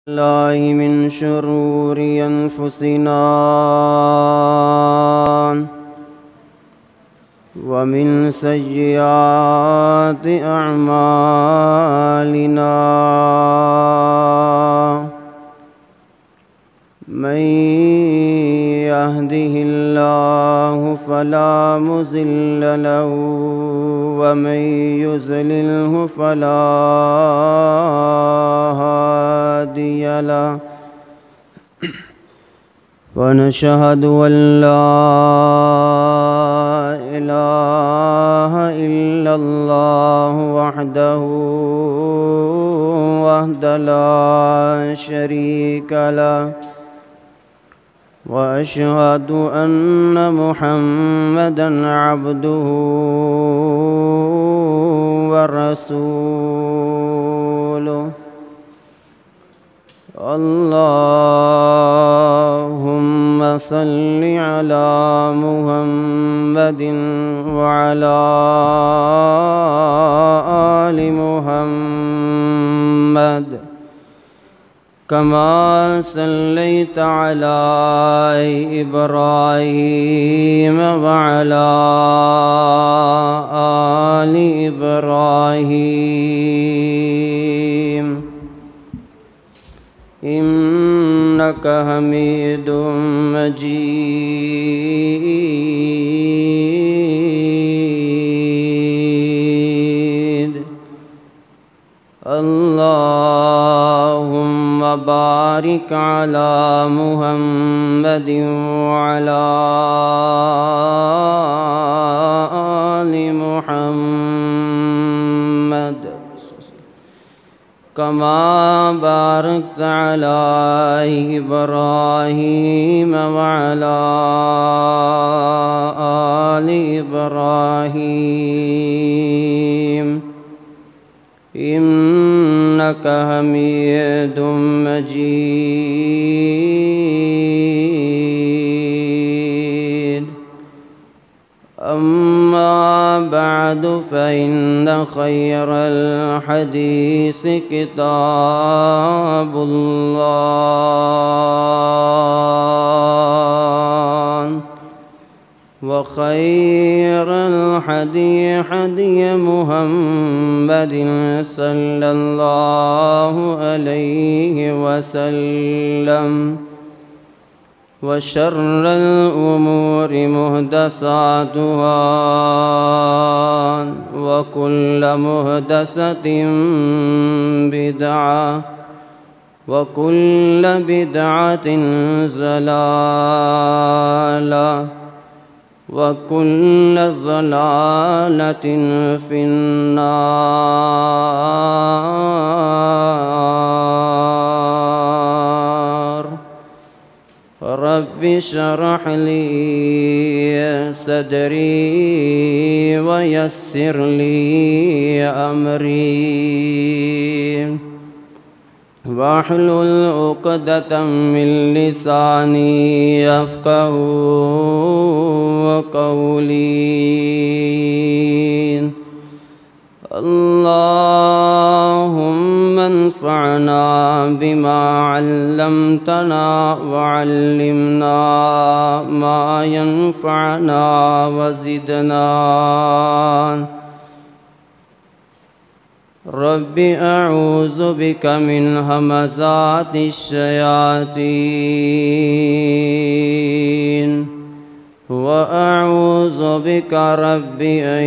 الله من شرور أنفسنا ومن سيئات أعمالنا. من يهده الله فلا مضل له ومن يضلله فلا هادي له. ونشهد أن لا إله إلا الله وحده لا شريك له. وأشهد أن محمدًا عبده ورسوله. اللهم صل على محمد وعلى آل محمد كما صليت على إبراهيم وعلى آل إبراهيم إنك حميد مجيد. اللهم بارك على محمد وعلى آل محمد كما باركت على إبراهيم وعلى آل إبراهيم إنك حميد مجيد. أما بعد فإن خير الحديث كتاب الله وخير الهدي هدي محمد صلى الله عليه وسلم. وشر الأمور محدثاتها وكل محدثة بدعة وكل بدعة ضلالة وكل ضلالة في النار. رب اشرح لي صدري ويسر لي أمري واحلل عقدة من لساني يفقهوا قولي. اللهم انفعنا بما علمتنا وعلمنا ما ينفعنا وزدنا. رب أعوذ بك من همزات الشياطين وأعوذ بك رب أن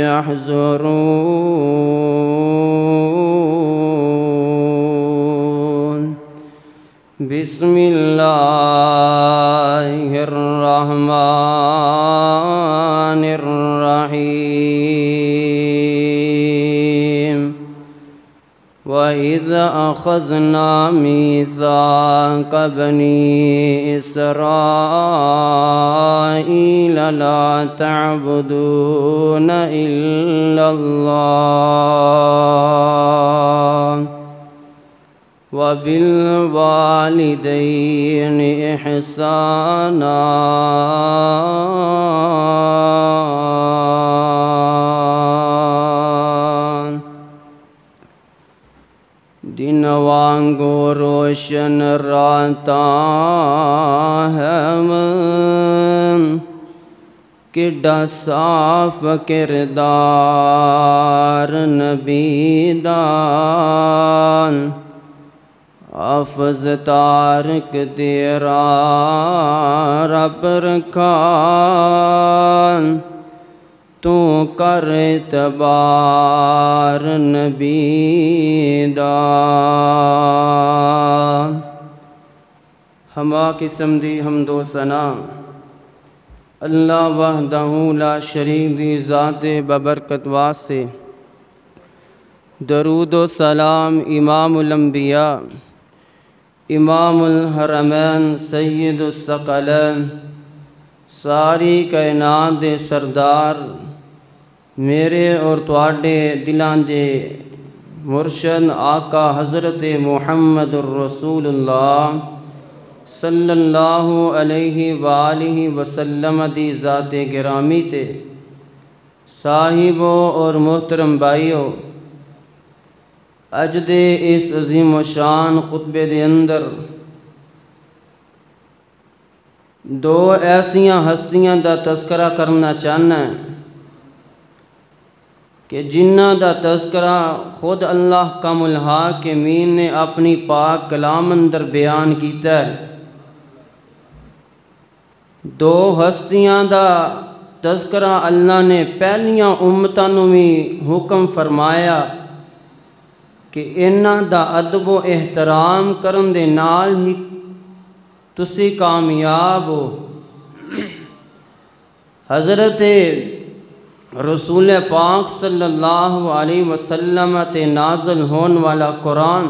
يحضرون. بسم الله الرحمن الرحيم. وإذ أخذنا ميثاق بني إسرائيل لا تعبدون إلا الله وبالوالدين إحسانا دين وانگو روشن راتاں ہے کڈا صاف کردار نبی دان حافظ تارک تیرا رب رکھان تو کر اعتبار نبی دا ہما قسم دی حمد و ثنا اللہ وحدہ لا شریک دی ذات ببرکت واسطے درود و سلام امام الانبیاء امام الحرمین سید الثقلین ساری کائنات دے سردار میرے اور تواڈے دلاں دے مرشد آقا حضرت محمد الرسول اللہ صلی اللہ علیہ وآلہ وسلم دی ذات گرامی تے صاحبوں اور محترم بھائیوں اج دے اس عظیم و شان خطبے دے اندر دو ایسیاں ہستیاں دا تذکرہ کرنا چاہنا ہے کہ جنہ دا تذکرہ خود اللہ کم الحاکمین نے اپنی پاک کلام اندر بیان کیتا ہے دو ہستیاں دا تذکرہ اللہ نے پہلیاں امتاں نوں بھی حکم فرمایا کہ انہاں دا ادب و احترام کرن دے نال ہی تسی کامیاب ہو حضرت رسول پاک صلی اللہ علیہ وسلم تے نازل ہون والا قرآن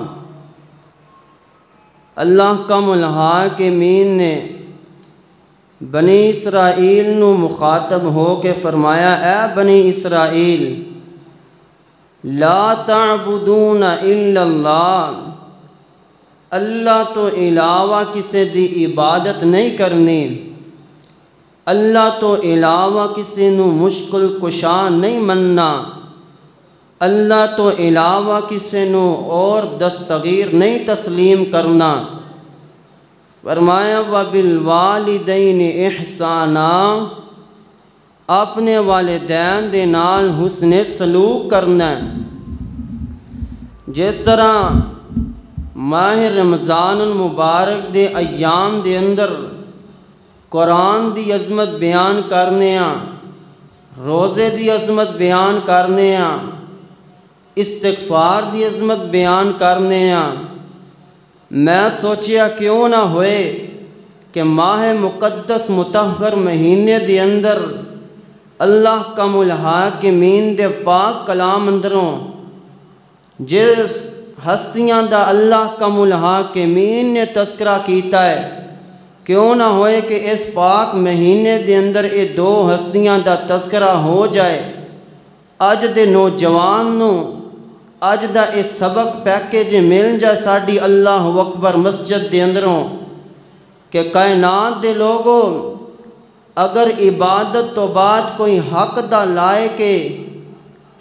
اللہ کم الحاکمین نے بنی اسرائیل نو مخاطب ہو کے فرمایا اے بنی اسرائیل لا تعبدون الا اللہ اللہ تو علاوہ کسی دی عبادت نہیں کرنی اللہ تو علاوہ کسی نو مشکل کشا نہیں مننا اللہ تو علاوہ کسی نو اور دستگیر نہیں تسلیم کرنا فرمایا وَبِالْوَالِدَيْنِ اِحْسَانًا اپنے والدین دے نال حسن سلوک کرنا ہے جس طرح ماہ رمضان المبارک دے ایام دے اندر قرآن دی عظمت بیان کرنے ہاں روزے دی عظمت بیان کرنے ہاں استغفار دی عظمت بیان کرنے ہاں میں سوچیا کیوں نہ ہوئے کہ ماہ مقدس مطہر مہینے دے اندر اللہ کم الحاکمین دے پاک کلام اندروں جس ہستیاں دا اللہ کم الحاکمین نے تذکرہ کیتا ہے کیوں نہ ہوئے کہ اس پاک مہینے دے اندر یہ دو ہستیاں دا تذکرہ ہو جائے اج دے نوجوان نو اج دا اس سبق پیکیج مل جائے ساڈی اللہ اکبر مسجد دے اندروں کہ کائنات دے لوگوں اگر عبادت تو بعد کوئی حق دا لائے کے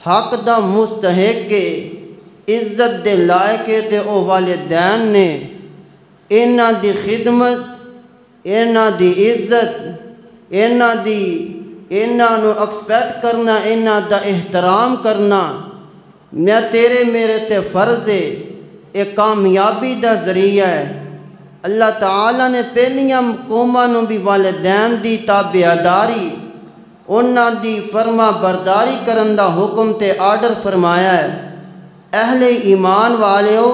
حق دا مستحق کے عزت دے لائے کے تے او والدین نے انہاں دی خدمت انہاں دی عزت انہاں نو ایکسپیکٹ کرنا انہاں دا احترام کرنا میں تیرے میرے تے فرض ہے ایک کامیابی دا ذریعہ ہے اللہ تعالیٰ نے پہلیاں قوماں نو بھی والدین دی تابعداری انہاں دی فرما برداری کرن دا حکم تے آرڈر فرمایا ہے اہل ایمان والیو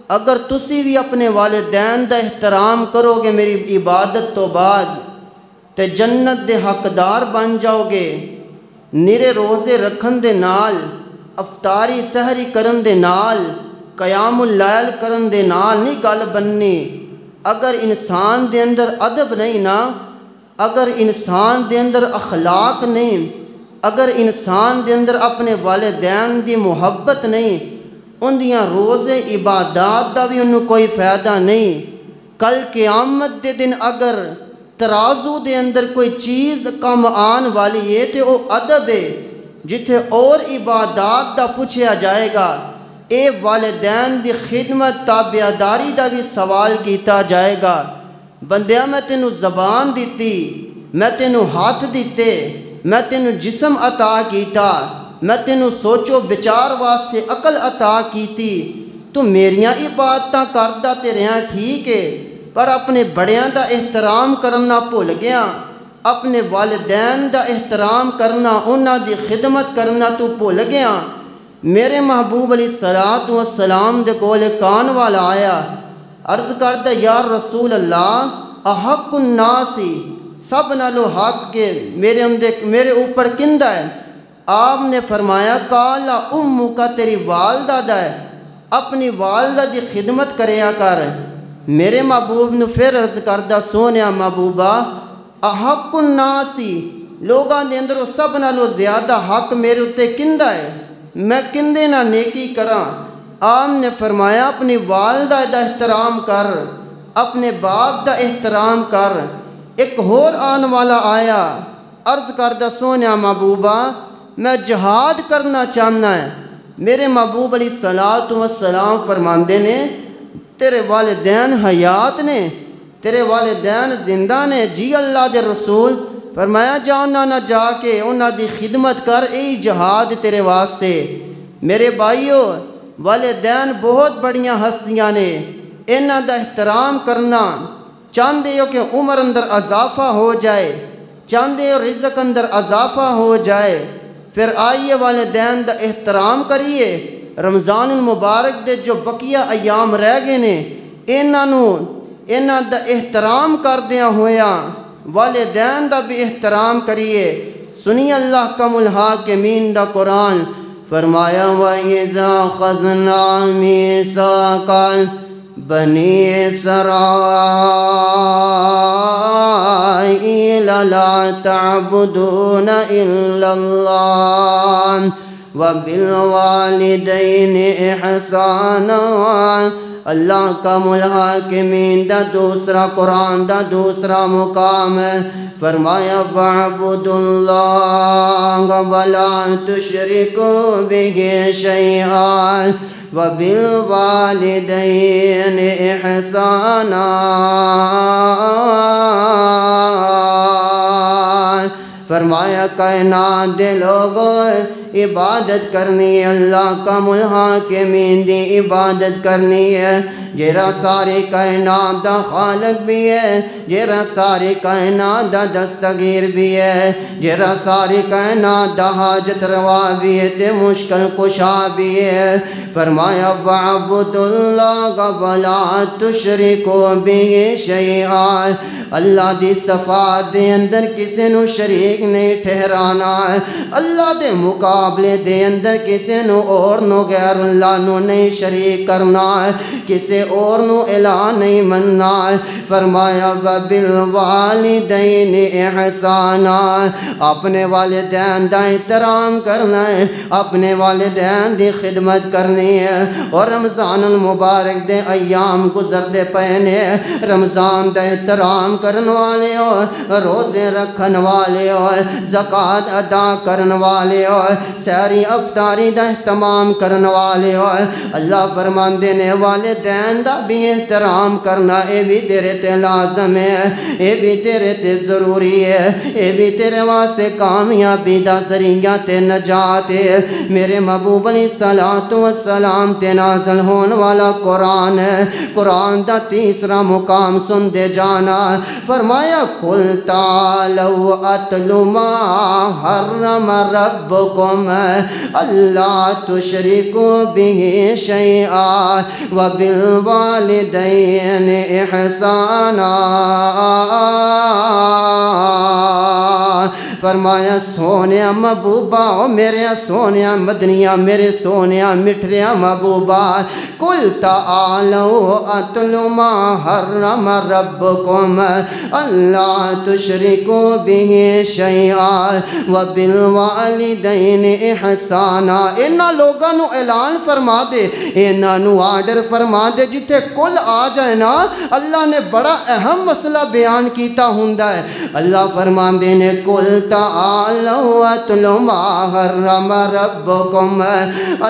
اگر تسی بھی اپنے والدین دا احترام کرو گے میری عبادت تو بعد تے جنت دے حقدار بن جاؤ گے نرے روزے رکھن دے نال افطاری سحری کرن دے نال قیام اللیل کرن دے نال نہیں گل بننی اگر انسان دے اندر ادب نہیں نا اگر انسان دے اندر اخلاق نہیں اگر انسان دے اندر اپنے والدین دی محبت نہیں ان دیاں روزے عبادات دا بھی انہوں کوئی فائدہ نہیں کل قیامت دے دن اگر ترازو دے اندر کوئی چیز کم آن والی ہے تو وہ ادب ہے جتھے اور عبادات دا پوچھیا جائے گا اے والدین دی خدمت تابعداری دا بھی سوال کیتا جائے گا۔ بندیا میں تینوں زبان دیتی، میں تینوں ہاتھ دیتے، میں تینوں جسم عطا کیتا، میں تینوں سوچو بچار واسطے عقل عطا کیتی، تو میریاں عبادتاں کردا تے رہیا ٹھیک ہے، پر اپنے بڑیاں دا احترام کرنا بھول گیا، اپنے والدین دا احترام کرنا، انہاں دی خدمت کرنا تو بھول گیا۔ میرے محبوب علیہ الصلوۃ والسلام دے کول کان والا آیا، عرض کردا یا رسول اللہ احق الناس، سب نالو حق کے میرے اوپر کندہ ہے؟ آپ نے فرمایا کالا امک، تیری والدہ دا ہے، اپنی والدہ دی خدمت کریا کر۔ میرے محبوب نے پھر عرض کردا سونیا محبوبہ احق الناس، لوگاں دے اندر سب نالو زیادہ حق میرے اتے کندہ ہے، میں کندے نہ نیکی کراں؟ آپ نے فرمایا اپنی والدہ دا احترام کر، اپنے باپ دا احترام کر۔ ایک اور آن والا آیا، عرض کردہ سونیا محبوبہ میں جہاد کرنا چاہنا ہے۔ میرے محبوب علیہ الصلوۃ والسلام فرماندے نے تیرے والدین حیات نے، تیرے والدین زندہ نے؟ جی اللہ دے رسول۔ فرمایا جا انہاں نہ جا کے انہاں دی خدمت کر، اے جہاد تیرے واسطے۔ میرے بھائیو، والدین بہت بڑیاں ہستیاں نے، انہاں دا احترام کرنا۔ چاہندے ہو کہ عمر اندر اضافہ ہو جائے، چاہندے ہو رزق اندر اضافہ ہو جائے، پھر آئیے والدین دا احترام کریے۔ رمضان المبارک دے جو بقیہ ایام رہ گئے نے، انہاں دا احترام کردیاں ہویا والدین دا بھی احترام کریے۔ سنی اللہ کم الحاکمین دا قرآن، فرمایا وَإِذَا خَذْنَا مِيثَاقَ بَنِي إِسْرَائِيلَ لَا تَعْبُدُونَ إِلَّا اللَّهَ وَبِالْوَالِدَيْنِ إِحْسَانًا۔ اللہ کا الحاکمین دا دوسرا قرآن دا دوسرا مقام ہے، فرمایا وَاعْبُدُوا اللَّهَ وَلَا تُشْرِكُوا بِهِ شَيْئًا وَبِالْوَالِدَيْنِ إِحْسَانًا۔ فرمایا کائنات دے لوگوں عبادت کرنی ہے، اللہ کا الحاکمین دی عبادت کرنی ہے، جیرا ساری کائنات دا خالق بھی ہے، جیرا ساری کائنات دا دستگیر بھی ہے، جیرا ساری کائنات دا حاجت روا بھی ہے تے مشکل کشا بھی ہے۔ فرمایا وَاعْبُدُوا اللَّهَ وَلَا تُشْرِكُوا بِهِ شَيْئًا۔ اللہ دی صفات دے اندر کسے نو شریک نہیں ٹھہرانا ہے، اللہ دے مقابلے دے اندر کسے نو اور نو غیر اللہ نو نہیں شریک کرنا ہے، کسے اور نو الہ نہیں مننا ہے۔ فرمایا وَبِالْوَالِدَيْنِ إِحْسَانًا، اپنے والدین دا احترام کرنا ہے، اپنے والدین دی خدمت کرنی ہے۔ اور رمضان المبارک دے ایام گزردے پہنے، رمضان دا احترام کرن والے ہو، روزے رکھن والے ہو، زکوٰۃ ادا کرن والے ہو، سحری افطاری دا اہتمام کرن والے ہو۔ اللہ فرماندے نے والدین دا بھی احترام کرنا، اے بھی تیرے تے لازم ہے، اے بھی تیرے تے ضروری ہے، اے بھی تیرے واسطے کامیابی دا ذریعہ تے نجات ہے۔ میرے محبوب علیہ الصلوۃ والسلام تے نازل ہون والا قرآن ہے، قرآن دا تیسرا مقام سن دے جانا۔ فرمایا قُلْ تَعَالَوْا أَتْلُ مَا حَرَّمَ رَبُّكُمْ أَلَّا تُشْرِكُوا بِهِ شَيْئًا وَبِالْوَالِدَيْنِ إِحْسَانًا۔ فرمایا سونیا محبوبہ، او میرے سونیا مدنیہ، میرے سونیا مٹھریا محبوبہ، قل تعالوا اتل ما حرم ربکم اللہ تشرکوا به شیئا وبالوالدین احسانا۔ انہاں لوگاں نو اعلان فرما دے، انہاں نو آرڈر فرما دے، جتھے کل آ جائے نا اللہ نے بڑا اہم مسئلہ بیان کیتا ہوندا ہے۔ اللہ فرماندے نے قل تعالوا اتل ما حرم ربکم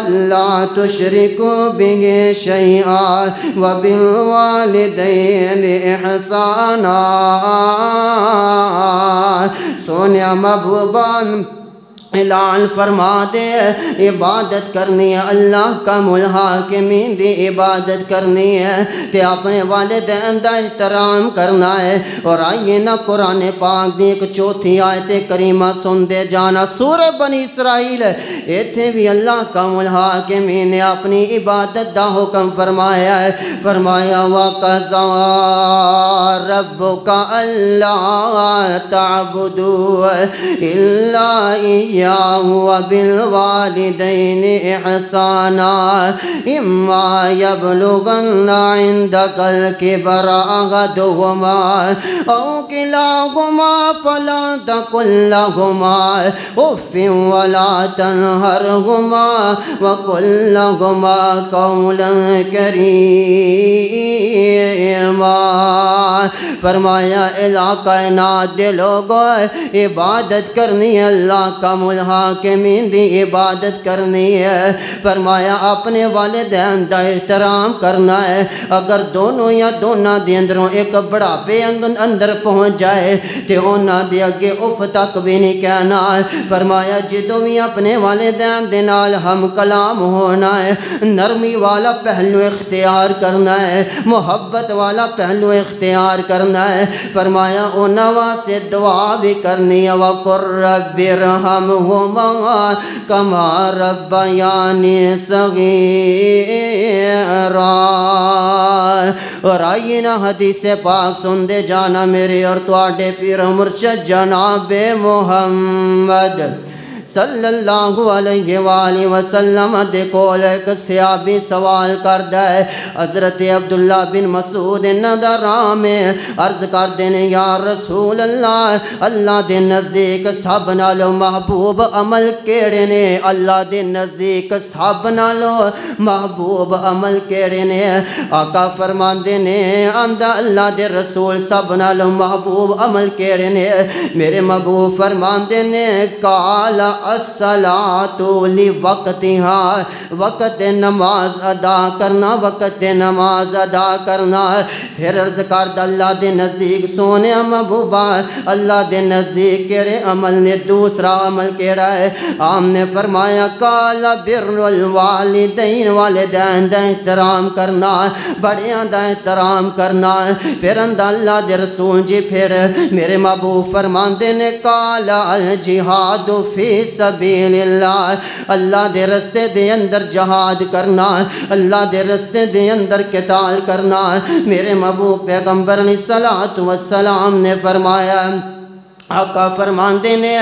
اللہ تشرکوا به شیئا وبالوالدین احسانا۔ سونیا محبوبان اعلان فرما دے، عبادت کرنی ہے اللہ کا الحاکمین دی عبادت کرنی ہے، تے اپنے والدین دا احترام کرنا ہے۔ اور آئیے نا قرآن پاک دی ایک چوتھی آیت کریمہ سن دے جانا، سورہ بنی اسرائیل، ایتھے بھی اللہ کا الحاکمین نے اپنی عبادت دا حکم فرمایا ہے۔ فرمایا وَقَضَىٰ رَبُّكَ أَلَّا تَعْبُدُوا إِلَّا إِيَّاهُ وبالوالدین احسانا اما یبلغن عندک الکبر احدہما او کلاہما فلا تقل لہما اف ولا تنہرہما وقل لہما قولا کریما۔ فرمایا الہ کائنات دے لوگوں عبادت کرنی ہے اللہ کا الحاکمین دی عبادت کرنی ہے۔ فرمایا اپنے والدین دا احترام کرنا ہے۔ اگر دونوں یا دونوں دے اندروں ایک بڑھاپے اندر پہنچ جائے تے اونا دے اگے اف تک بھی نہیں کہنا ہے۔ فرمایا جدوں بھی اپنے والدین دے نال ہم کلام ہونا ہے، نرمی والا پہلو اختیار کرنا ہے، محبت والا پہلو اختیار کرنا ہے۔ فرمایا اونا واسطے دعا بھی کرنی ہے، وَقُلْ رَبِّ ارْحَمْهُمَا كَمَا رَبَّيَانِي صَغِيرًا۔ اور آئیے نا حدیث پاک سن دے جانا میرے اور تواڈے پیر مرشد جناب محمد صلی اللہ علیہ وآلہ وسلم دے کول ایک صحابی سوال کردہ ہے۔ حضرت عبداللہ بن مسعود نظرام میں عرض کردے نے یا رسول اللہ، اللہ دے نزدیک سب نالو محبوب عمل کیڑے نے؟ اللہ دے نزدیک سب نالو محبوب عمل کیڑے نے؟ آقا فرماندے نے آندہ اللہ دے رسول سب نالو محبوب عمل کیڑے نے؟ میرے محبوب فرماندے نے کالا الصلاۃ لوقتها، وقت نماز ادا کرنا، وقت نماز ادا کرنا۔ پھر عرض کرد اللہ دے نزدیک سونے محبوبہ اللہ دے نزدیک کیڑے عمل نے؟ دوسرا عمل کیڑا ہے؟ آپ نے فرمایا کالا بر الوالدین، والدین دا احترام کرنا، بڑیاں دا احترام کرنا۔ پھر اللہ دے رسول جی پھر میرے محبوب فرماندے نے کالا الجہاد فی سبیل اللہ، اللہ دے رستے دے اندر جہاد کرنا، اللہ دے رستے دے اندر قتال کرنا۔ میرے محبوب پیغمبر علیہ السلام نے فرمایا، آقا فرماندے نے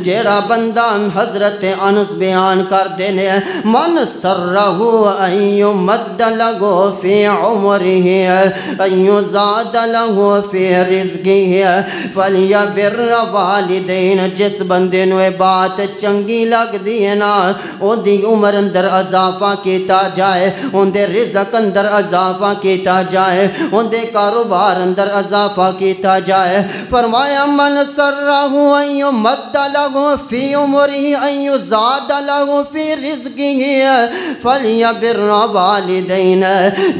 جیڑا بندہ حضرت انس بیان کر دینے من سرہو ان یمد لہو فی عمرہ ان یزاد لہو فی رزقہ فلیبر والدین، جس بندے نو بات چنگی لگ دیئے نا ان دی عمر اندر اضافہ کیتا جائے، ان دے رزق اندر اضافہ کیتا جائے، ان دے کاروبار اندر اضافہ کیتا جائے۔ فرمایا من سرہو ان یمد لہو فی عمرہ ان یزاد لہو فی رزقہ فلیبر والدین،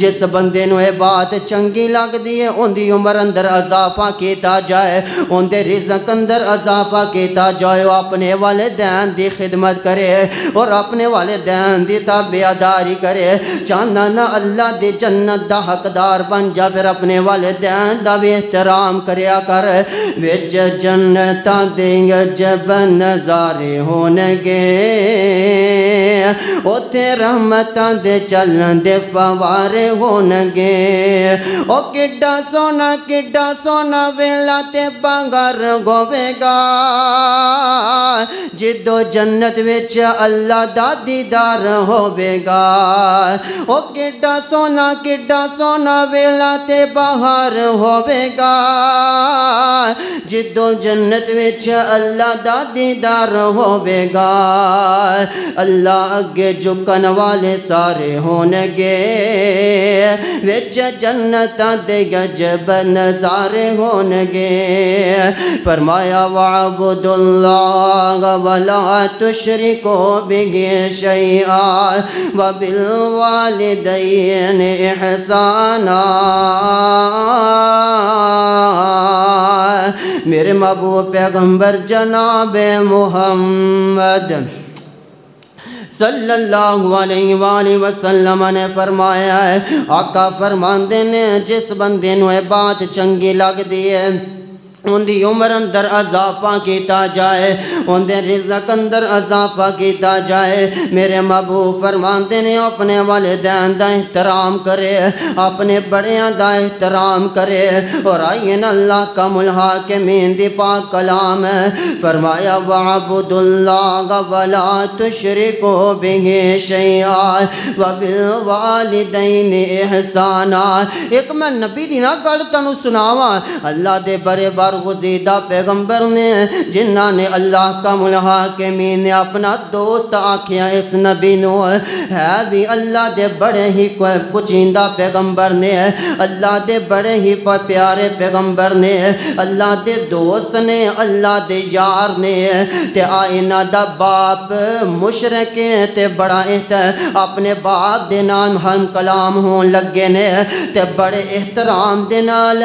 جس بندے نو اے بات چنگی لگ دی ہے ان دی عمر اندر اضافہ کیتا جائے، ان دے رزق اندر اضافہ کیتا جائے، اپنے والدین دی خدمت کرے اور اپنے والدین دی تابعداری کرے، چاہنا نہ اللہ دی جنت دا حقدار بن جا، پھر اپنے والدین دا بھی احترام کریا کر۔ وچ جنتاں دے عجب نظارے ہونگے اوتھے رحمتاں دے چلن دے فوارے ہونگے او کڈا سونا ویلا تے بانگر ہوے گا جدو جنت وچ اللہ دا دیدار ہوے گا او کڈا سونا ویلا تے باہر ہوے گا جدو جنت وچ اللہ دا دیدار ہوے گا اللہ اگے جھکن والے سارے ہونگے وچ جنتاں دے عجب نظارے ہونگے فرمایا وَعَبُدُ اللَّهَ وَلَا تُشْرِكُوا بِهِ شَيْئًا وَبِالْوَالِدَيْنِ إِحْسَانًا میرے محبوب پیغمبر جناب محمد صلی اللہ علیہ وآلہ وسلم نے فرمایا ہے آقا فرماندے نے جس بندے نو اے بات چنگی لگ دی ہے ان دی عمر اندر اضافہ کیتا جائے ان دے رزق اندر اضافہ کیتا جائے میرے محبوب فرماندے نے اپنے والدین دا احترام کرے اپنے بڑیاں دا احترام کرے اور آئین اللہ کا الحاکمین دی پاک کلام ہے فرمایا وَعَبُدُ اللَّهَ وَلَا تُشْرِكُوا بِهِ شَيْئًا وَبِالْوَالِدَيْنِ إِحْسَانًا ایک میں نبی دی نا گل تانوں سناواں اللہ دے بڑے برگزیدہ پیغمبر نے جنہاں نے اللہ کا الحاکمین نے اپنا دوست آکھیا اس نبی نو ہے بھی اللہ دے بڑے ہی کچیندہ پیغمبر نے اللہ دے بڑے ہی پیارے پیغمبر نے اللہ دے دوست نے اللہ دے یار نے تے آئینہ دا باپ مشرک تے بڑا اپنے باپ دے نام ہم کلام ہون لگے نے تے بڑے احترام دے نال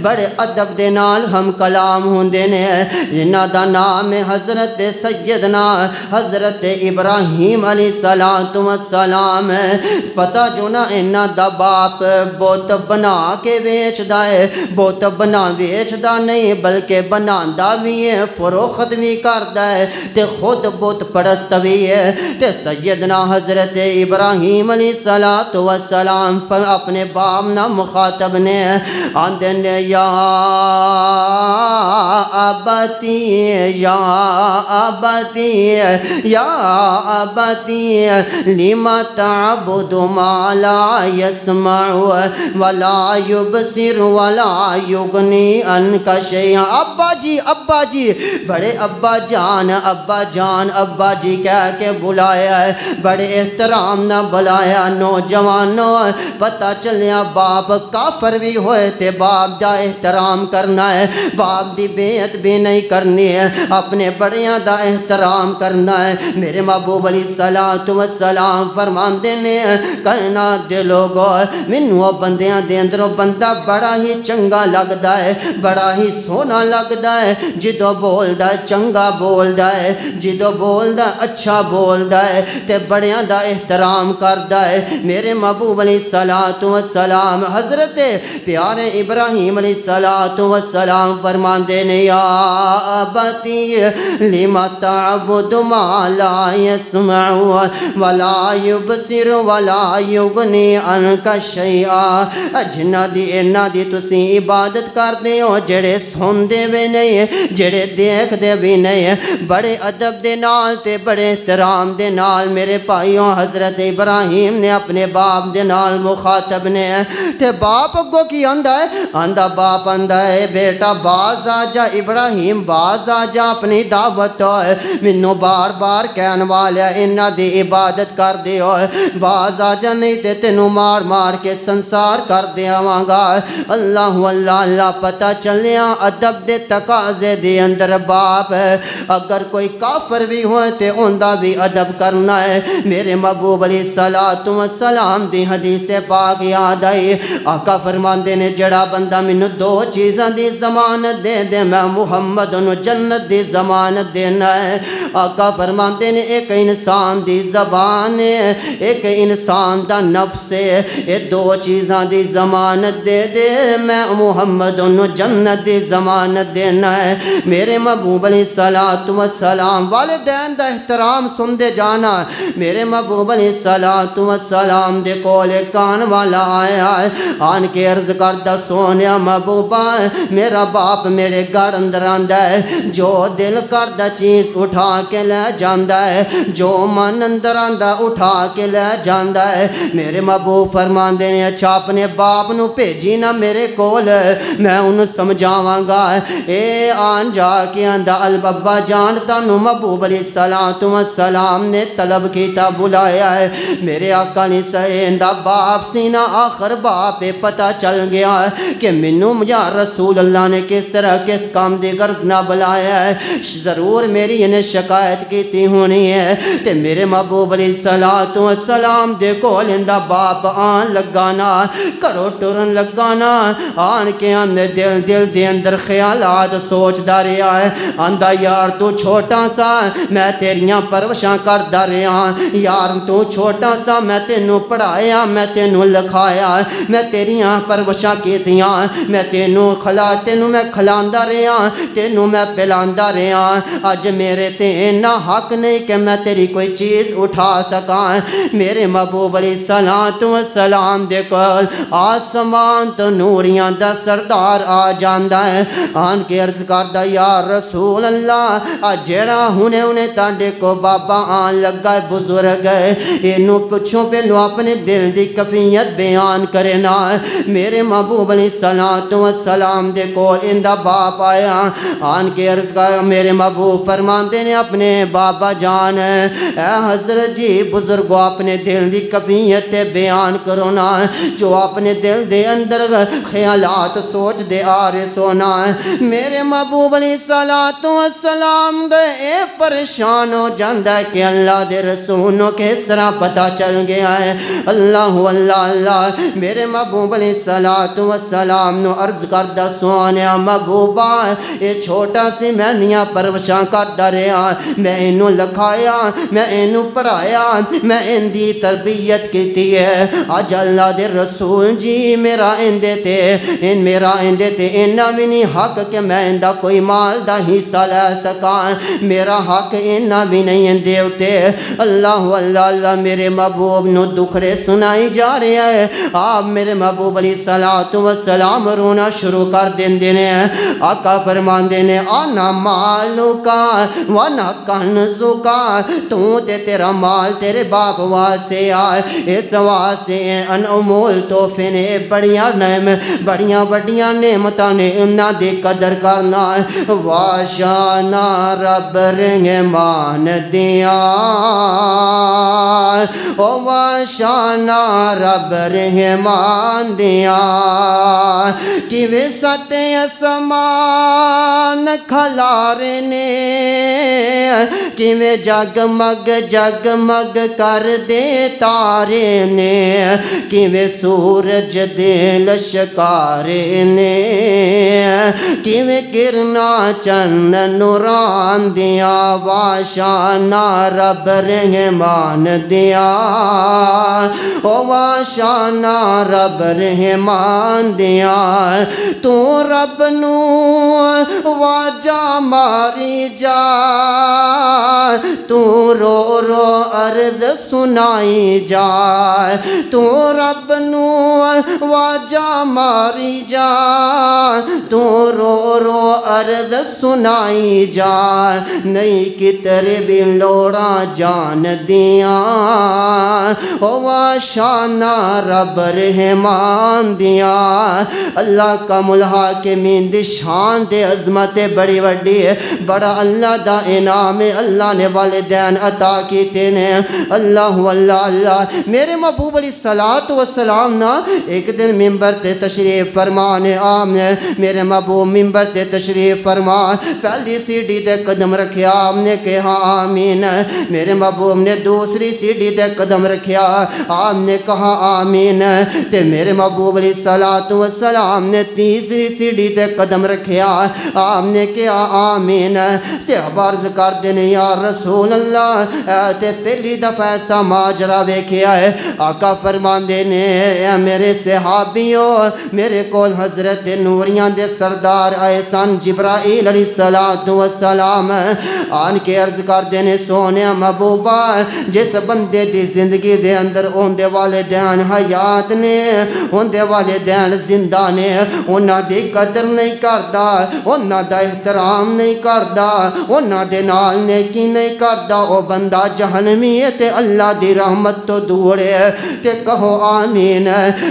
بڑے ادب دے نال ہم کلام ہوندے نے جنہ دا نام حضرت سیدنا حضرت ابراہیم علیہ السلام پتہ جو نا انہ دا باپ بوت بنا کے ویچ دائے بوت بنا ویچ دا نہیں بلکہ بناندہ بھی ہے فروخت بھی کردہ ہے تے خود بوت پرست بھی ہے تے سیدنا حضرت ابراہیم علیہ السلام اپنے باپ نا مخاطب نے آندے نے یا آباتی یا آباتی یا آباتی لما تعبد ما لا يسمع ولا يبصر ولا يغني عنك شيئا ابا جی بڑے ابا جان کہہ کے بلایا ہے بڑے احترام نہ بلایا نوجوانوں پتہ چلیا باپ کافر بھی ہوئے تے باپ دا احترام کرنا ہے باپ دی بیعت بھی نہیں کرنی ہے اپنے بڑیاں دا احترام کرنا ہے میرے محبوب علیہ السلام فرماندے نے کائنات دے لوگوں منو بندیاں دے اندروں بندہ بڑا ہی چنگا لگدا ہے بڑا ہی سونا لگدا ہے جدو بولدا چنگا بولدا ہے جدو بولدا اچھا بولدا ہے تے بڑیاں دا احترام کردا ہے میرے محبوب علیہ السلام حضرت پیارے ابراہیم علیہ السلام فرماندے نے یا آباتی لما تعبد ما لا يسمع ولا يبصر ولا يغني عنك شيئا جنہ دی تسی عبادت کردے ہو جڑے سندے بھی نہیں جڑے دیکھ دے بھی نہیں بڑے ادب دے نال تے بڑے احترام دے نال میرے بھائیوں حضرت ابراہیم نے اپنے باپ دے نال مخاطب نے تے باپ کو کی آندا ہے آندا باپ آندا ہے بیٹا باز آ جا ابراہیم باز آ جا اپنی دعوت ہوئے منو بار بار کہن والیا انہ دی عبادت کر دے ہوئے باز آ جا نہیں تے تینو مار مار کے سنسار کر دے آوانگا اللہ اللہ پتہ چلیا ادب دے تقاضے دے اندر باپ ہے اگر کوئی کافر بھی ہوئے تے اندہ بھی ادب کرنا ہے میرے محبوب علیہ السلام دی حدیث پاک یاد آئی آقا فرماندے نے جڑا بندہ منو دو چیزاں دی ضمانت دے دے میں محمد انہوں جنت دی ضمانت دینا ہے آقا فرماتے نے ایک انسان دی زبان ہے، ایک انسان دا نفس ہے، یہ دو چیزاں دی ضمانت دے دے میں محمد انہوں جنت دی ضمانت دینا ہے۔ میرے محبوب علیہ السلام والدین دا احترام سن دے جانا، میرے محبوب علیہ السلام دے کول کان والا آیا ہے، آن کے عرض کردہ سونیا محبوبہ میرا باپ میرے گھر اندر آندہ ہے، جو دل کردہ چیز اٹھا کے لے جاندہ ہے، جو من اندر آندہ اٹھا کے لے جاندہ ہے۔ میرے محبوب فرمان دینے اچھا اپنے باپ نو بھیجی نا میرے کول، میں انہوں سمجھاواں گا۔ اے آن جا کے آندہ البابا جان تانو محبوب علیہ السلام نے طلب کیتا بلایا ہے۔ میرے آقا نے سہیندہ باپ سینہ آخر باپ پتہ چل گیا ہے کہ منو یا رسول اللہ نے کس طرح کس کام دی غرض نہ بلایا ہے، ضرور میری انہیں شکایت کیتی ہونی ہے۔ تے میرے محبوب علیہ السلام دے کول اندہ باپ آن لگانا، کرو ٹرن لگانا، آن کے اندر دل دے اندر خیالات سوچ دا رہا ہے، آندہ یار تو چھوٹا سا میں تیریاں پروشاں کر دا رہا، یار تو چھوٹا سا میں تینوں پڑھایا، میں تینوں لکھایا، میں تیریاں پروشاں کیتیاں، میں تینوں میں کھلاندہ رہا، تینوں میں پلاندہ رہا، آج میرے تینا حق نہیں کہ میں تیری کوئی چیز اٹھا سکاں۔ میرے محبوب علیہ السلام دے کول آسمان تو نوریاں دا سردار آ جاندہ ہے، آن کے عرض کردہ یا رسول اللہ جیڑا انہیں تانڈے کو بابا آن لگا ہے بزرگ ہے، انہوں پچھوں پہ نو اپنے دل دی کفیت بیان کرنا۔ میرے محبوب علیہ السلام دے کو اندہ باپ آیا، آن کے عرض کا میرے محبوب فرمان دینے اپنے بابا جان اے حضرت جی بزرگو اپنے دل دی کفیت بیان کرونا، جو اپنے دل دے اندر خیالات سوچ دے آرے سونا۔ میرے محبوب علیہ السلام دے اے پریشان ہو جاندہ ہے کہ اللہ دے رسولوں کس طرح پتہ چل گیا ہے۔ اللہ اللہ اللہ میرے محبوب علیہ السلام نو عرض کردہ سوانیا محبوبہ اے چھوٹا سی میں نیاں پروشاں کردہ رہا، میں انہوں لکھایا، میں انہوں پڑھایا، میں ان دی تربیت کیتی ہے، آج اللہ دے رسول جی میرا اندے تے انہا بھی نہیں حق کہ میں اندہ کوئی مال دا حصہ لے سکاں، میرا حق انہا بھی نہیں اندے ہوتے۔ اللہ اللہ اللہ میرے محبوب نو دکھڑے سنائی جا رہے ہیں، آپ میرے محبوب علیہ السلام رونا شروع کر دین دینے ہیں۔ آقا فرمان دینے آنا مالو کا وانا کنزو کا، تو تے تیرا مال تیرے باپ واسے آئے، اس واسے ان امول توفے نے بڑیاں بڑیاں نعمتاں نے انہاں دی قدر کرنا ہے۔ واشانا رب رحمان دیا، او واشانا رب رحمان دیا، کیویں ست اسمان کھلارنے، کیویں جگمگ کر دے تارے نے، کیویں سورج دے لشکارے نے، کیویں کرنا چند نوران دیا، واشانا رب رحمان دیا، او واشانا رب رحمان دیا، تو رب نو واجہ ماری جا، تو رو رو عرض سنائی جا، تو رب نو واجہ ماری جا، تو رو رو عرض سنائی جا، نہیں کترے بھی لوڑا جان دیا، او واشانا رب رحمان دیا۔ اللہ کا ملحاکمین دی شان دے عظمت بڑی وڈی ہے، بڑا اللہ دا انعام ہے، اللہ نے والدین عطا کیتے نے۔ اللہ اللہ اللہ میرے محبوب علیہ السلام نا ایک دن ممبر تے تشریف فرمانے آمنے، میرے محبوب ممبر تے تشریف فرمان، پہلی سیڑھی تے قدم رکھیا، آپ نے کہا آمین، میرے محبوب نے دوسری سیڑھی تے قدم رکھیا، آپ نے کہا آمین، تے میرے محبوب علیہ السلام نے تیسری سیڑھی تے قدم رکھیا، آپ نے کہا آمین۔ صحابہ عرض کرتے ہیں یا رسول اللہ تے پہلی دفعہ ایسا ماجرا ویکھیا ہے۔ آقا فرماندے نے اے میرے صحابیوں میرے کول حضرت نوریاں دے سردار آئے سن جبرائیل علیہ السلام آن کے عرض کردے نے سونے محبوبہ جس بندے دی زندگی دے اندر اوندے والدین حیات نے اوندے والدین زندہ نے انہاں دی قدر نہیں کردا انہاں دا احترام نہیں کردا انہاں دے نال نیکی نہیں کردا او بندہ جہنمی ہے تے اللہ دی رحمت تو دور ہے تے کہو آمین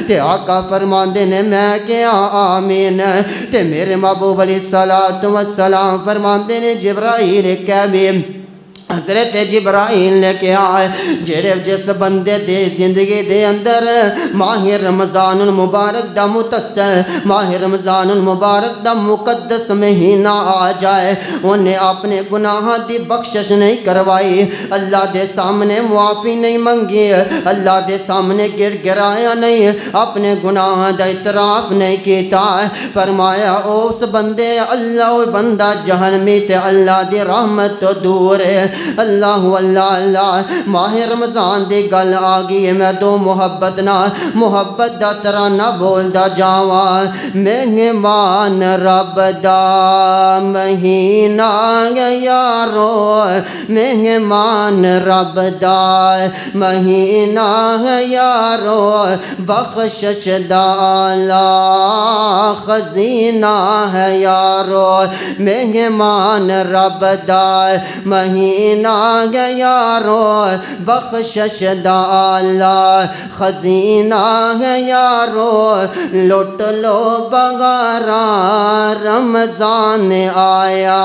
تے آقا فرماندے نے میں کیا آمین تے میرے محبوب علیہ السلام فرماندے نے جبرائیل کیمیم حضرت جبرائیل نے کہا ہے جڑے جس بندے دے زندگی دے اندر ماہ رمضان المبارک دا ماہ رمضان المبارک دا مقدس مہینہ آ جائے انہیں اپنے گناہ دی بخشش نہیں کروائی اللہ دے سامنے معافی نہیں منگی اللہ دے سامنے گر گرایا نہیں اپنے گناہ دا اعتراف نہیں کیتا فرمایا اس بندے اللہ بندہ جہنمی تے اللہ دی رحمت تو دور ہے۔ اللہ اللہ اللہ ماہ رمضان دی گل آگئی میں دو محبت نہ محبت دا ترانہ بول دا جاواں مہمان رب دا مہینہ یارو مہمان رب دا مہینہ یارو بخشش دا اعلیٰ خزینہ ہے یارو مہمان رب دا مہینہ یارو بخشش دا اعلیٰ خزینہ ہے یارو لٹ لو بغارا رمضان آیا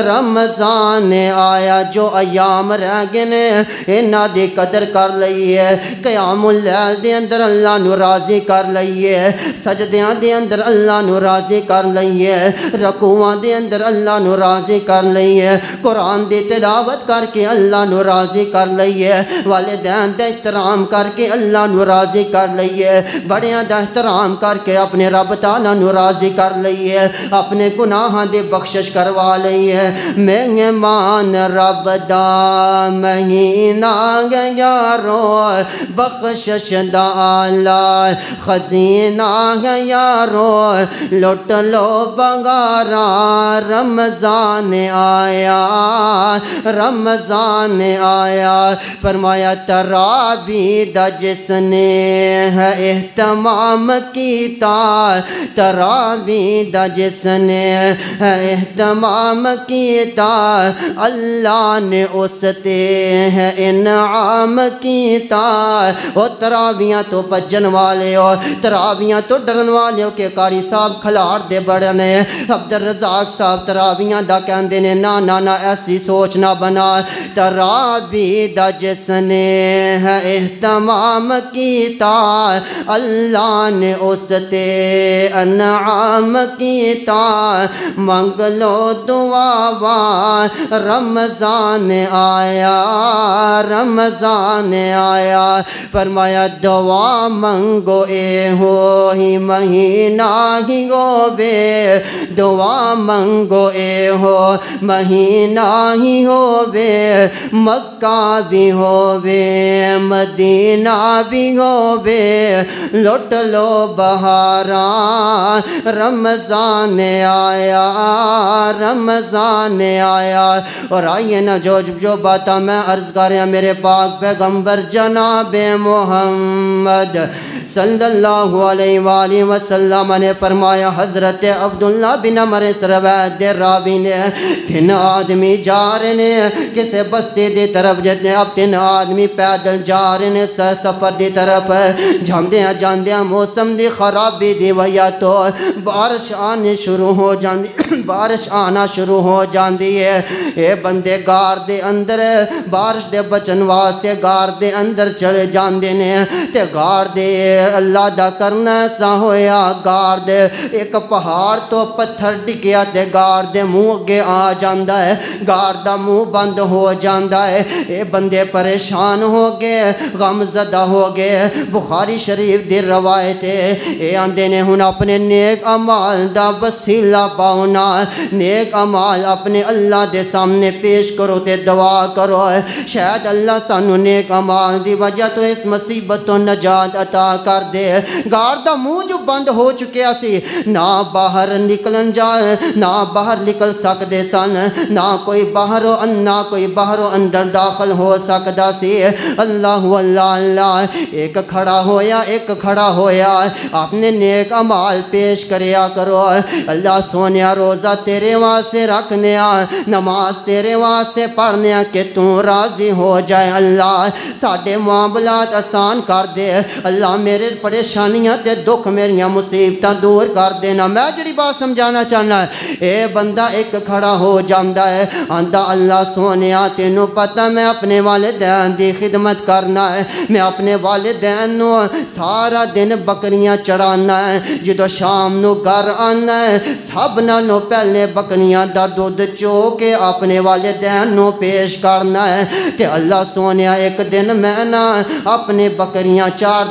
رمضان آیا جو ایام رہ گئے انہاں دی قدر کر لئیے قیام اللیل دے اندر اللہ نو راضی کر لئیے سجدیاں دے اندر اللہ نو راضی کر لئیے رکوعاں دے اندر اللہ نو راضی کر لئیے قرآن دی تلاوت کر کے اللہ نو راضی کر لئیے والدین دا احترام کر کے اللہ نو راضی کر لئیے بڑیاں دا احترام کر کے اپنے رب تعالیٰ نو راضی کر لئیے اپنے گناہاں دی بخشش کروا لئیے مہمان رب دا مہینہ یارو بخشش دا اعلیٰ خزینہ یارو لٹ لو بغارا رمضان آیا رمضان آیا فرمایا تراویح دا جس نے ہے اہتمام کیتا تراویح دا جس نے ہے اہتمام کیتا اللہ نے اس تے ہے انعام کیتا او تراویحاں تو بجن والے ہو تراویحاں تو ڈرن والے ہو کہ قاری صاحب کھلاڑ دے بڑے نے عبدالرزاق صاحب تراویحاں دا کہندے نے نا نا نا ایسی سوچ نہ بنا تراویح دا جس نے ہے اہتمام کیتا اللہ نے اس تے انعام کیتا منگ لو دعا رمضان آیا رمضان آیا فرمایا دعا منگو اے ہو ہی مہینہ ہی ہووے دعا منگو اے ہو مہینہ ہی ہووے مکہ بھی ہووے مدینہ بھی ہووے لٹ لو بہاراں رمضان آیا رمضان آیا اور آئیے نا جو باتاں میں عرض کر رہا میرے پاک پیغمبر جناب محمد صلی اللہ علیہ وآلہ وسلم نے فرمایا حضرت عبداللہ بن عمر روایت دے راوی نے تین آدمی جا رہے ہیں کسے بستی دی طرف جتنے اب تین آدمی پیدل جا رہے ہیں سفر دی طرف جاندیاں موسم دی خرابی دی وجہ تو بارش آنے شروع ہو جاندی بارش آنا شروع ہو جاندی ہے اے بندے گار دے اندر بارش دے بچن واسطے گار دے اندر چلے جاندے نے تے گار دے شکر اللہ دا کرنا ایسا ہویا گار دے ایک پہاڑ تو پتھر ڈگیا تے گار دے منہ اگے آ جاندا ہے گار دا منہ بند ہو جاندا ہے اے بندے پریشان ہو گئے غم زدہ ہو گئے بخاری شریف دی روایت ہے اے آندے نے ہن اپنے نیک اعمال دا وسیلہ پاؤنا نیک اعمال اپنے اللہ دے سامنے پیش کرو تے دعا کرو شاید اللہ سانو نیک اعمال دی وجہ تو اس مصیبت تو نجات عطا کر دے گار دا منہ جو بند ہو چکیا سی نہ باہر نکلن جائے نہ باہر نکل سکدے سن نہ کوئی باہر و اندر داخل ہو سکدا سی اللہ اللہ ایک کھڑا ہویا اپنے نیک اعمال پیش کریا کرو اللہ سونیا روزہ تیرے واسطے رکھنیا نماز تیرے واسطے پڑھنیا کہ تو راضی ہو جائے اللہ ساڈے معاملات آسان کر دے اللہ میرے پریشانیاں تے دکھ میریاں مصیبتاں دور کر دینا میں جڑی بات سمجھانا چاہنا ہے اے بندہ ایک کھڑا ہو جاندا ہے آندا اللہ سونیا تینوں پتہ میں اپنے والدین دی خدمت کرنا ہے میں اپنے والدین نو سارا دن بکریاں چڑھانا ہے جدو شام نو گھر آنا ہے سب نالوں پہلے بکریاں دا دودھ چو کے اپنے والدین نو پیش کرنا ہے کہ اللہ سونیا ایک دن میں نا اپنے بکریاں چار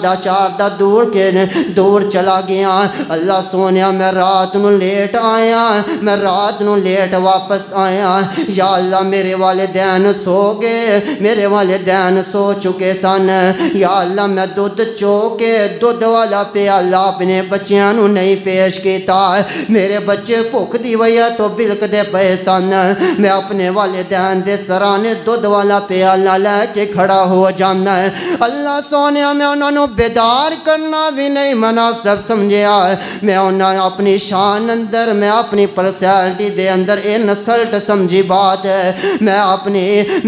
دا دور چلا گیا اللہ سونیا میں رات نو لیٹ آیا میں رات نو لیٹ واپس آیا یا اللہ میرے والدین سو گئے میرے والدین سو چکے سن یا اللہ میں دودھ چو کے دودھ والا پیالہ اپنے بچیاں نو نہیں پیش کیتا میرے بچے بھوک دی وجہ تو بلک دے پئے سن میں اپنے والدین دے سرانے دودھ والا پیالہ لے کے کھڑا ہو جانا ہے اللہ سونیا میں انہوں نے بیدار کرنا بھی نہیں مناسب سمجھیا میں انہوں اپنی شان اندر میں اپنی پرسنالٹی دے اندر اے نسلٹ سمجھی بات ہے میں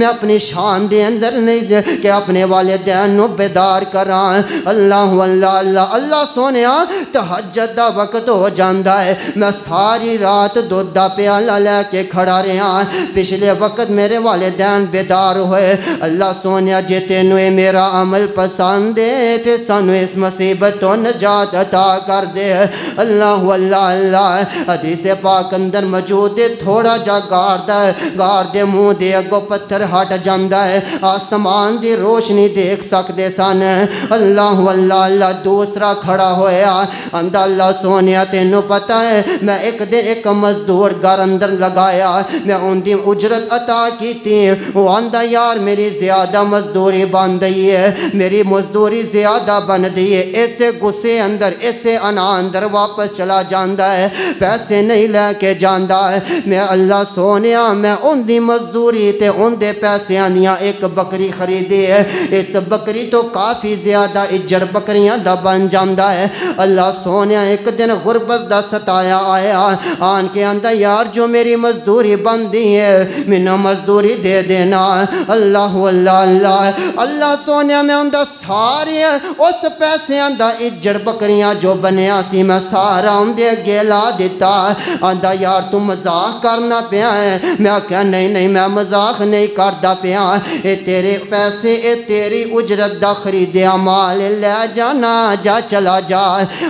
اپنی شان دے اندر نہیں کہ اپنے والدین نو بیدار کران اللہ سونیا تہجد دا وقت ہو جاندا ہے میں ساری رات دودھ دا پیالہ لے کے کھڑا رہا پچھلے وقت میرے والدین بیدار ہوئے اللہ سونیا جے تینو اے میرا عمل پسند ہے تے سانو اس مصیبت تو نجات عطا کر دے اللہ حدیث پاک اندر موجود ہے تھوڑا جا گار دے منہ دے اگوں پتھر ہٹ جاندا ہے آسمان دی روشنی دیکھ سکدے سن اللہ دوسرا کھڑا ہویا آندا اللہ سونیا تینو پتہ ہے میں ایک دن ایک مزدور گھر اندر لگایا میں ان دی اجرت عطا کیتی وہ آندا یار میری زیادہ مزدوری بن دی ہے میری مزدوری زیادہ بن دی ہے ایسے غصے اندر ایسے انا اندر واپس چلا جاندا ہے پیسے نہیں لے کے جاندا ہے میں اللہ سونیا میں ان دی مزدوری تے ان دے پیسے آنیاں ایک بکری خریدی ہے اس بکری تو کافی زیادہ اجڑ بکریاں دا بن جاندا ہے اللہ سونیا ایک دن غربت دا ستایا آیا آن کے آندا یار جو میری مزدوری بن دی ہے مینوں مزدوری دے دینا اللہ سونیا میں اندہ سارے اس پیسے اندہ اجڑ بکریاں جو بنیا سی میں سارا اندے گیلا دیتا اندہ یار تو مزاق کرنا پیا ہے میں کہا نہیں میں مزاق نہیں کردا پیا اے تیرے پیسے اے تیری اجرت دا خریدیا مال لے جانا جا چلا جا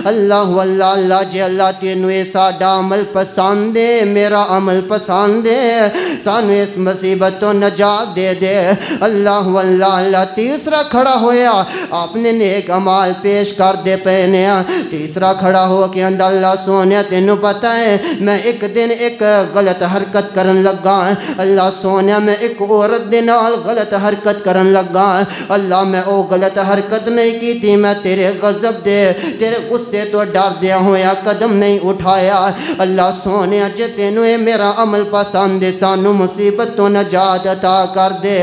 اللہ جے اللہ تینو اے ساڈا عمل پسند ہے میرا عمل پسند ہے سانو اس مصیبت تو نجات دے دے اللہ تیسرا کھڑا ہویا اپنے نیک عمال پیش کر دے پینے تیسرا کھڑا ہو کے اندر اللہ سونیا تینو پتہ ہے میں ایک دن ایک غلط حرکت کرن لگا اللہ سونیا میں ایک عورت دے نال غلط حرکت کرن لگا اللہ میں او غلط حرکت نہیں کی تھی میں تیرے غضب دے تیرے غصے تو ڈر دیا ہویا قدم نہیں اٹھایا اللہ سونیا جے تینو اے میرا عمل پسند ہے سانو مصیبت تو نجات عطا کر دے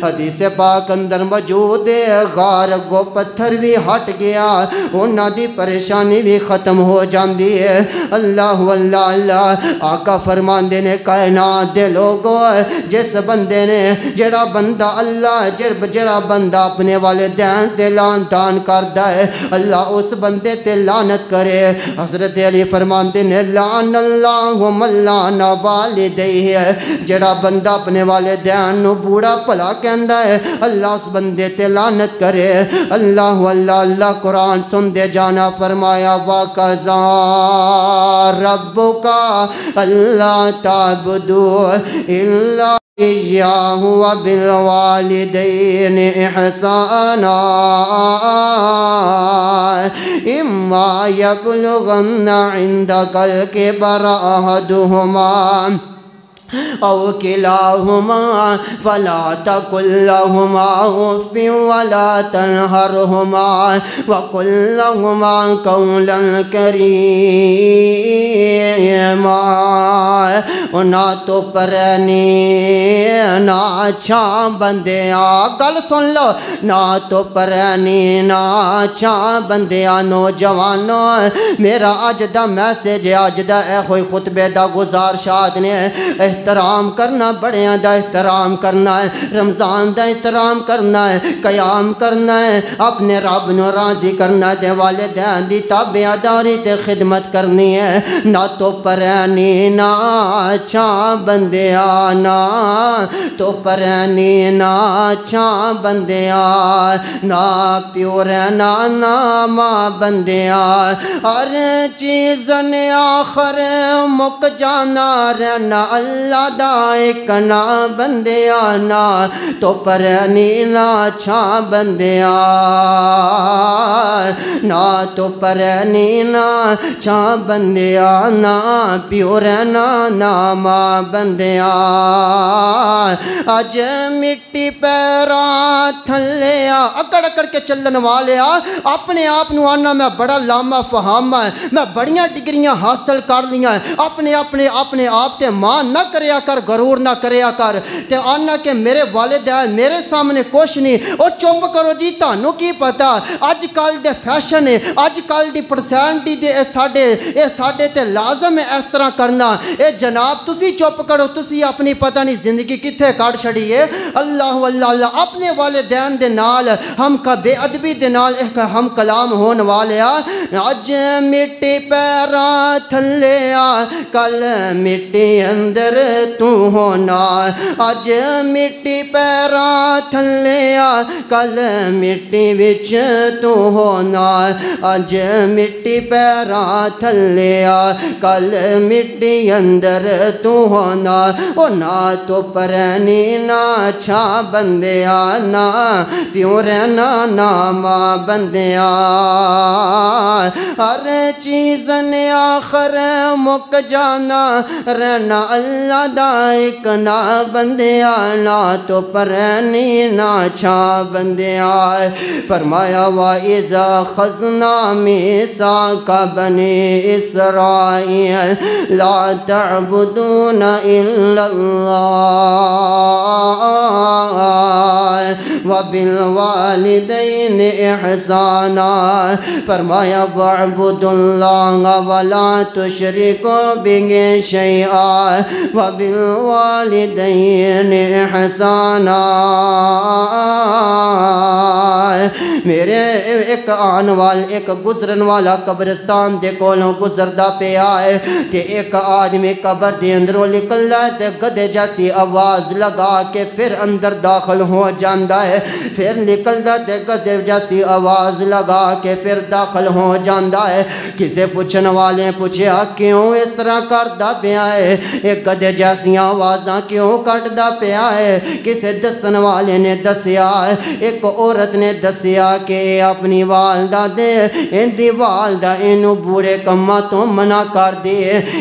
حدیث پاک اندر موجود ہے غار گو پتھر بھی ہٹ گیا انہاں دی پریشانی بھی ختم ہو جاندی ہے اللہ آقا فرماندے نے کائنات دے لوگو جس بندے نے جڑا بندہ اللہ جڑا بندہ اپنے والدین تے لعن تان کردا ہے اللہ اس بندے تے لعنت کرے حضرت علی فرماندے نے لعن اللہ من لعن والدیہ جڑا بندہ اپنے والدین نو بوڑا بھلا کہندا ہے اللہ اس بندے تے لعنت کرے اللہ اللہ قرآن سن دے جانا فرمایا وَقَضَى رَبُّكَ أَلَّا تَعْبُدُوا إِلَّا إِيَّاهُ وَبِالْوَالِدَيْنِ إِحْسَانًا إِمَّا يَبْلُغَنَّ عِندَكَ الْكِبَرَ أَحَدُهُمَا أو كلاهما فلا تقل لهما أف ولا تنهرهما وقل لهما قولا كريما نہ تو پرانی نہ اچھا بندیا گل سن لو نہ تو پرانی نہ اچھا بندیا نوجوانوں میرا اج دا میسج اج دا اے ہوئی خطبے دا گزارشات نے احترام کرنا بڑیاں دا احترام کرنا ہے رمضان دا احترام کرنا ہے قیام کرنا ہے اپنے رب نو راضی کرنا دے والدین دی تابعداری تے خدمت کرنی ہے نہ تو پرانی نہ اچھا بندیا نہ تو پرانی نہ اچھا بندیا نہ پیو رہنا نہ ماں بندیا ہر چیز نے آخر مک جانا رہنا اللہ دا ایک نہ بندیا نہ تو پرانی نہ اچھا بندیا نہ تو پرانی نہ اچھا بندیا نہ پیو رہنا نہ ماں بندیا اج مٹی پیراں تھلیا اکڑ اکڑ کے چلن والیا اپنے آپ نو آنا میں بڑا لاما فہاما ہے میں بڑیاں ڈگریاں حاصل کر لیاں اپنے آپ تے مان نہ کریا کر غرور نہ کریا کر تے آنا کہ میرے والدین میرے سامنے کچھ نہیں او چپ کرو جی تانوں کی پتا اج کل دے فیشن ہے اج کل دی پرسنٹی دے اے ساڈے تے لازم ہے اس طرح کرنا اے جناب تسی چپ کرو تسی اپنی پتہ نہیں زندگی کتھے کاٹ چھڑی ہے اللہ اللہ اپنے والدین دے نال ہم کا بے ادبی دے نال ہم کلام ہون والیا اج مٹی پیراں تھلیا کل مٹی اندر تو ہونا اج مٹی پیراں تھلیا کل مٹی وچ تو ہونا اج مٹی پیراں تھلیا کل مٹی اندر تو ہونا او نہ تو پرانی نہ اچھا بندیا نہ پیو رہنا نہ ماں بندیا ہر چیز نے آخر مک جانا رہنا اللہ دا ایک نہ بندیا نہ تو پرانی نہ اچھا بندیا فرمایا وَإِذَا خَذْنَا مِيثَاقَ بَنِي إِسْرَائِيلَ لَا تَعْبُدُونَ إِلَّا اللَّهَ وَبِالْوَالِدَيْنِ إِحْسَانًا فرمایا وَاعْبُدُوا اللَّهَ وَلَا تُشْرِكُوا بِهِ شَيْئًا وَبِالْوَالِدَيْنِ إِحْسَانًا میرے ایک آن وال ایک گزرن والا قبرستان دے کولوں گزردہ پہ آئے کہ ایک آدمی قبر دے اندروں نکل ہے تے گدے جیسی آواز لگا کے پھر اندر داخل ہو جاندہ ہے پھر نکل تے گدے جیسی آواز لگا کے پھر داخل ہو جاندہ ہے کسے پوچھن والے پوچھیا کیوں اس طرح کردہ پہ آئے ایک گدے جیسی آوازاں کیوں کردہ پہ آئے کسے دسن والے نے دسیا ایک عورت نے دسیا کہ اپنی والدہ دے ان دی والدہ انہوں بوڑے کمہ تو منع کر دے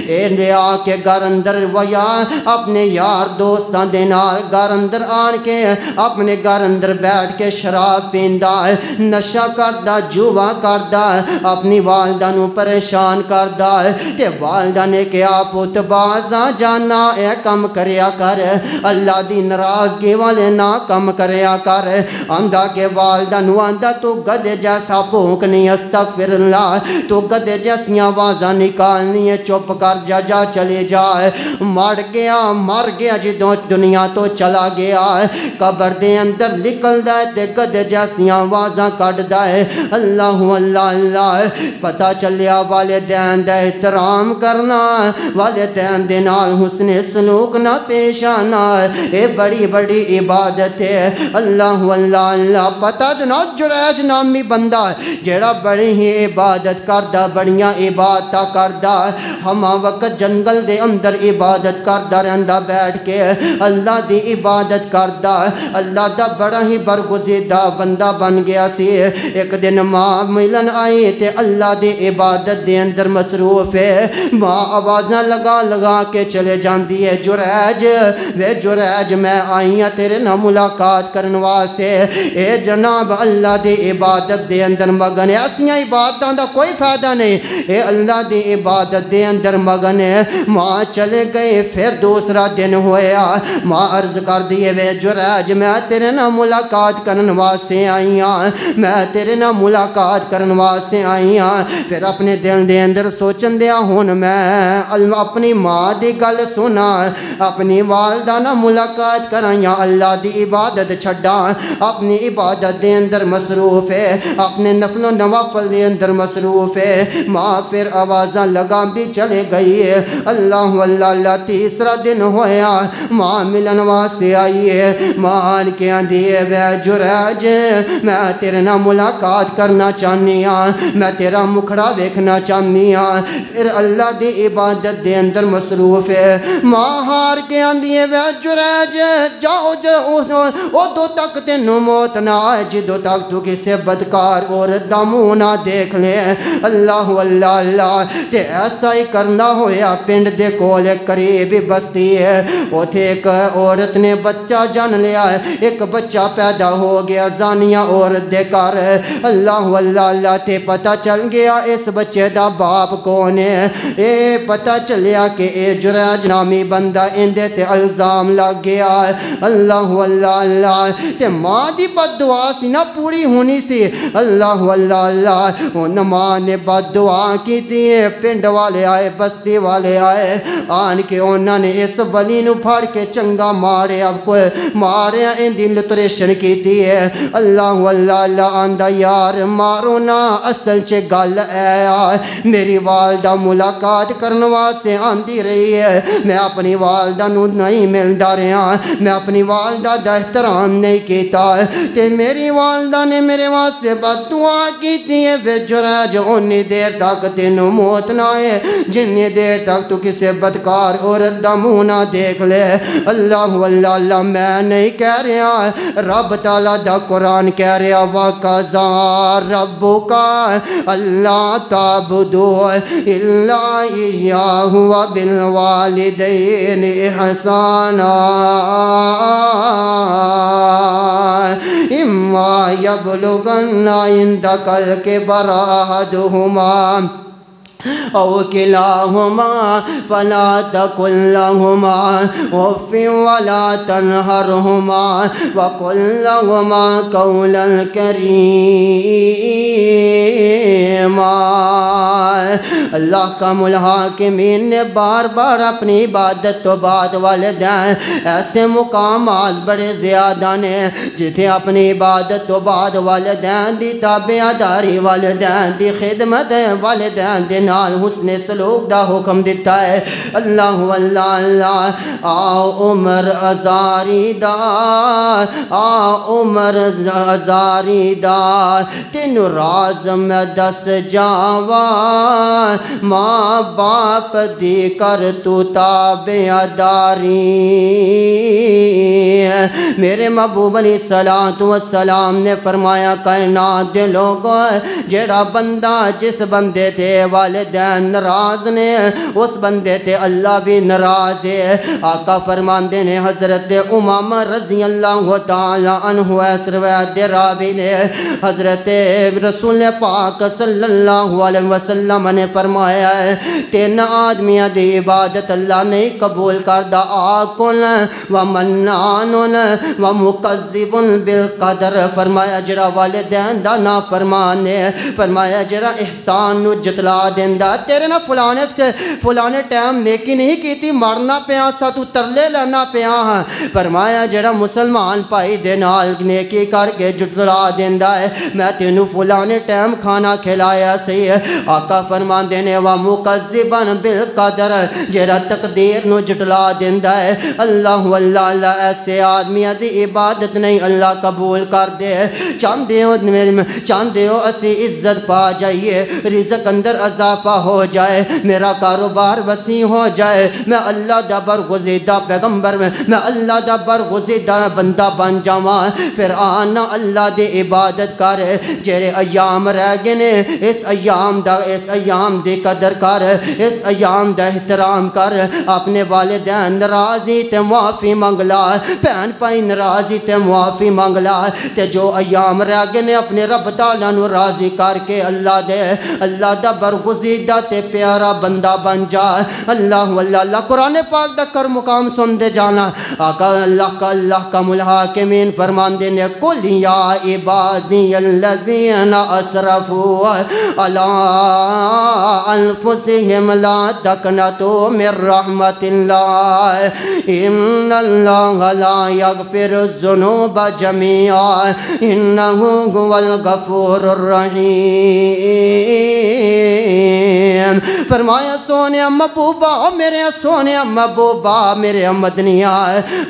ان دے آکے گھر اندر ویا اپنے یار دوستان دے نال گھر اندر آن کے اپنے گھر اندر بیٹھ کے شراب پیندہ نشہ کردہ جوا کردہ اپنی والدہ نو پریشان کردہ تے والدہ نے کہا پوت بازاں جانا اے کم کریا کر اللہ دی ناراضگی والے نہ کم کریا کر آندہ کے والدہ نو آندہ تو گدے جیسا بھونک نہیں استغفر اللہ تو گدے جیسی آوازاں نکالنی ہے چپ کر جا چلے جائے مر گیا جدوں دنیا تو چلا گیا قبر دے اندر نکلدا ہے تے گدے جیسیاں آوازاں کڈدا ہے اللہ اللہ اللہ پتہ چلیا والدین دا احترام کرنا والدین دے نال حسن سلوک نہ پیش آنا اے بڑی بڑی عبادت ہے اللہ اللہ اللہ پتہ جناب جریج نامی بندہ جیڑا بڑی ہی عبادت کردہ بڑیاں عبادتہ کردہ ہما وقت جنگل دے اندر عبادت کردہ رہندہ بیٹھ کے اللہ دی عبادت کردہ اللہ دا بڑا ہی برگزیدہ بندہ بن گیا سی ایک دن ماں ملن آئی تے اللہ دی عبادت دے اندر مصروف ہے ماں آوازاں لگا لگا کے چلے جاندی ہے جریج وے جریج میں آئی ہاں تیرے نہ ملاقات کرن واسطے اے جناب اللہ دی عبادت دے اندر مگن ہے اسیاں عبادتاں دا کوئی فائدہ نہیں اے اللہ دی عبادت دے اندر مگن ہے ماں چلے گئے پھر دوسرا دن ہویا ماں عرض کر دیے وے جریج میں تیرے نہ ملاقات کرن واسطے آئی ہاں میں تیرے نہ ملاقات کرن واسطے آئی ہاں پھر اپنے دل دے اندر سوچن دیا ہون میں اپنی ماں دی گل سنا اپنی والدہ نہ ملاقات کرائیں اللہ دی عبادت چھڑا اپنی عبادت دے اندر مصروف ہے اپنے نفل و نوافل دے اندر مصروف ہے ماں پھر آوازاں لگا بھی چلے گئی ہے اللہ اللہ اللہ تیسرا دن ہویا ماں ملن واسطے آئی ہے ماں آن کے آندھی ہے وے جریج میں تیرے نہ ملاقات کرنا چاہنی ہاں میں تیرا مکھڑا ویکھنا چاہنی ہاں پھر اللہ دی عبادت دے اندر مصروف ہے ماں ہار کے آندھی ہے وے جریج جاؤ ادو تک تینوں موت نہ آئے جدو تک تو کسے بدکار عورت دا منہ نہ دیکھ لے اللہ اللہ اللہ تے ایسا ہی کرنا ہویا پنڈ دے کول قریب بستی ہے اوتھے ایک عورت نے بچہ جن لیا ہے ایک بچہ پیدا ہو گیا زانیہ عورت دے کر اللہ اللہ اللہ تے پتہ چل گیا اس بچے دا باپ کون ہے اے پتہ چلیا کہ اے جریج نامی بندہ اندے تے الزام لگ گیا اللہ اللہ اللہ تے ماں دی بد دعا سی نہ پوری ہونی سی اللہ اللہ اللہ ان ماں نے بد دعا کی تھی پنڈ والے آئے بستی والے آئے آن کے انہوں نے اس ولی نو پھاڑ کے چنگا مارے اب کوئی مارے ان دی لطریشن کی تھی ہے اللہ اللہ اللہ آندہ یار مارو نا اصل چے گل اے میری والدہ ملاقات کرنوا سے آندی رہی ہے میں اپنی والدہ نو نہیں ملدا رہا میں اپنی والدہ دا احترام نہیں کیتا تے میری والدہ نے میرے واسطے بد دعا کی تھی وے جریج انی دیر تک تینوں موت نہ آئے جنی دیر تک تو کسے بدکار عورت دا منہ نہ دیکھ لے اللہ اللہ اللہ میں نہیں کہہ رہا رب تعالیٰ دا قرآن کہہ رہا وَقَضَىٰ رَبُّكَ أَلَّا تَعْبُدُوا إِلَّا إِيَّاهُ وَبِالْوَالِدَيْنِ إِحْسَانًا إِمَّا يَبْلُغَنَّ عِندَكَ الْكِبَرَ أَحَدُهُمَا أو كلاهما فلا تقل لهما أف ولا تنهرهما وقل لهما قولا كريما اللہ کام الحاکمین نے بار بار اپنی عبادت تو بعد والدین ایسے مقامات بڑے زیادہ نے جتھے اپنی عبادت تو بعد والدین دی تابعداری والدین دی خدمت والدین دی نال حسن سلوک دا حکم دیتا ہے اللہ اللہ اللہ آ عمر ازاری دا آ عمر ازاری دا تین راز میں دس جاوا ماں باپ دی کر تو تابعداری میرے محبوب علیہ السلام نے فرمایا کائنات دے لوگوں جیڑا بندہ جس بندے تے والدین ناراض نے اس بندے تے اللہ بھی ناراض ہے آقا فرماندے نے حضرت امامہ رضی اللہ تعالی عنہ اس روایت دے راوی نے حضرت رسول پاک صلی اللہ علیہ وسلم نے فرمایا ہے تین آدمیاں دی عبادت اللہ نہیں قبول کردہ آکن و منان و مکذب بالقدر فرمایا جرا والدین دا نا فرمانے فرمایا جرا احسان نو جتلا دے دیندہ تیرے نہ فلانے ٹائم نیکی نہیں کیتی مرنا پیا سا تو ترلے لینا پیا ہاں فرمایا جڑا مسلمان پائی دے نال نیکی کر کے جٹلا دیندہ ہے میں تینوں فلانے ٹائم کھانا کھلایا سی آقا فرمان دینے وَمُقَذِّبًا بِالْقَدَرِ جڑا تقدیر نو جٹلا دیندہ ہے اللہ اللہ ایسے آدمی دی عبادت نہیں اللہ قبول کر دے چاندے ہو اسی عزت پا جائیے رزق اندر اضافہ ہو جائے میرا کاروبار وسیع ہو جائے میں اللہ دا برگزیدہ پیغمبر میں اللہ دا برگزیدہ بندہ بن جاواں پھر آنا اللہ دی عبادت کر جڑے ایام رہ گئے نے اس ایام دی قدر کر اس ایام دا احترام کر اپنے والدین ناراضی تے معافی منگلا بہن بھائی ناراضی تے معافی منگلا تے جو ایام رہ گئے نے اپنے رب تعالیٰ نو راضی کر کے اللہ دا برگزیدہ تے پیارا بندہ بن جا اللہ قرآن پاک دا کر مقام سن دے جانا آقا اللہ کا ملحاکمین فرمان دینے قل یا عبادی الذین اسرفوا علی انفسہم لا تقنطوا من رحمت اللہ ان اللہ لا یغفر الذنوب جميعا انہو هو الغفور الرحیم فرمایا سونے محبوبہ میرے سونے محبوبہ میرے مدنیہ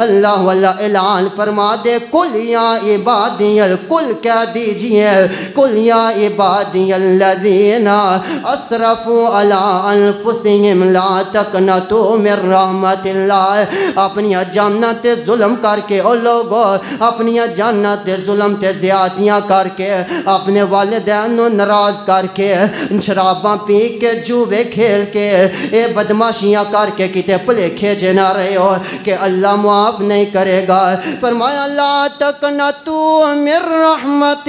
اللہ اعلان فرما دے کل یا عبادی کل کہہ دیجئے کل یا عبادی الذین اسرفوا علی انفسہم لا تقنطوا من رحمت اللہ اپنی جانت ظلم کر کے او لوگو اپنی جانت ظلم تے زیادتیاں کر کے اپنے والدین نو ناراض کر کے شراباں پی کے جوے کھیل کے اے بدماشیاں کر کے کتے پلیکھے جنا رہے ہو کہ اللہ معاف نہیں کرے گا فرمایا لا تقنطوا من رحمت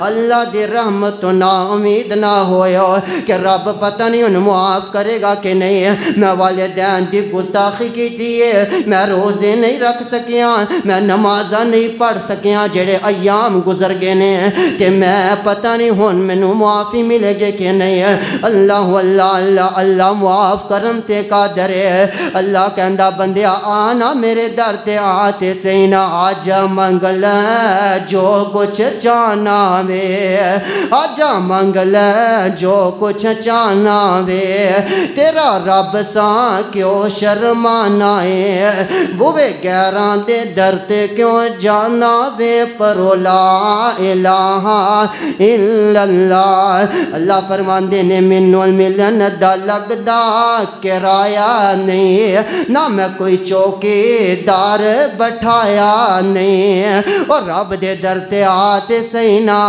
اللہ دی رحمت نا امید نہ ہوئے کہ رب پتہ نہیں انہوں معاف کرے گا کہ نہیں میں والدین دی گستاخی کی دیئے میں روزے نہیں رکھ سکیاں میں نمازہ نہیں پڑھ سکیاں جڑے ایام گزر گئے نے کہ میں پتہ نہیں ہون منو معافی ملے گے کہ نہیں اللہ معاف کرم تے قادر ہے اللہ کہندہ بندیا آنا میرے در تے آتے سینا آجا منگل جو کچھ چانا وے آجا منگل جو کچھ چانا وے تیرا رب سا کیوں شرمانا ہے بوے گیران دے در تے کیوں جانا وے پرو لا الہ الا اللہ اللہ فرمان دینے منو الملن دا لگ دا کرایا نہیں نہ میں کوئی چوکی دار بٹھایا نہیں اور رب دے در تے آتے سینا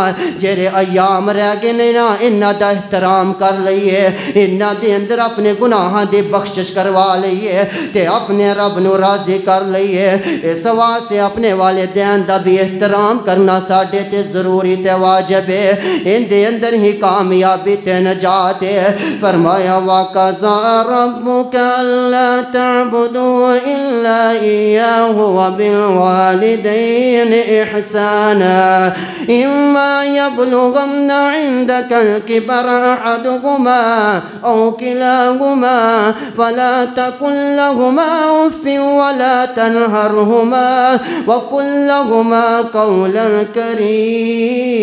جیرے ایام رہ گئے نہیں نا انہ دا احترام کر لئیے انہ دے اندر اپنے گناہاں دے بخشش کروا لئیے تے اپنے رب نو راضی کر لئیے اس واسطے اپنے والدین دا بھی احترام کرنا ساڑھے تے ضروری تے واجب ہے ان دے اندر ہی کامیابی تے نجات ہے فرمایا وَقَضَىٰ رَبُّكَ أَلَّا تَعْبُدُوا إِلَّا إِيَّاهُ وَبِالْوَالِدَيْنِ إِحْسَانًا إِمَّا يَبْلُغَنَّ عِندَكَ الْكِبَرَ أَحَدُهُمَا أَوْ كِلَاهُمَا فَلَا تَقُل لَّهُمَا أُفٍّ وَلَا تَنْهَرْهُمَا وَقُل لَّهُمَا قَوْلًا كَرِيمًا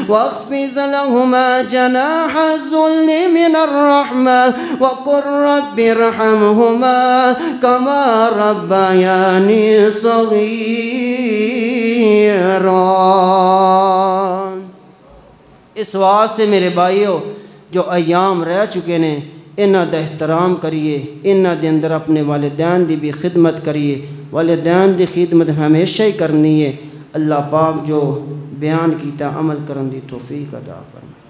وَاخْفِضْ لَهُمَا جَنَاحَ الذُّلِّ مِنَ الرَّحْمَةِ وَقُل رَّبِّ ارْحَمْهُمَا كَمَا رَبَّيَانِي صَغِيرًا اس واسطے میرے بھائیو جو ایام رہ چکے نے انہ دا احترام کریے انہ دے اندر اپنے والدین دی بھی خدمت کریے والدین دی خدمت ہمیشہ ہی کرنی ہے اللہ پاک جو بیان کیتا عمل کرن دی توفیق عطا فرمائے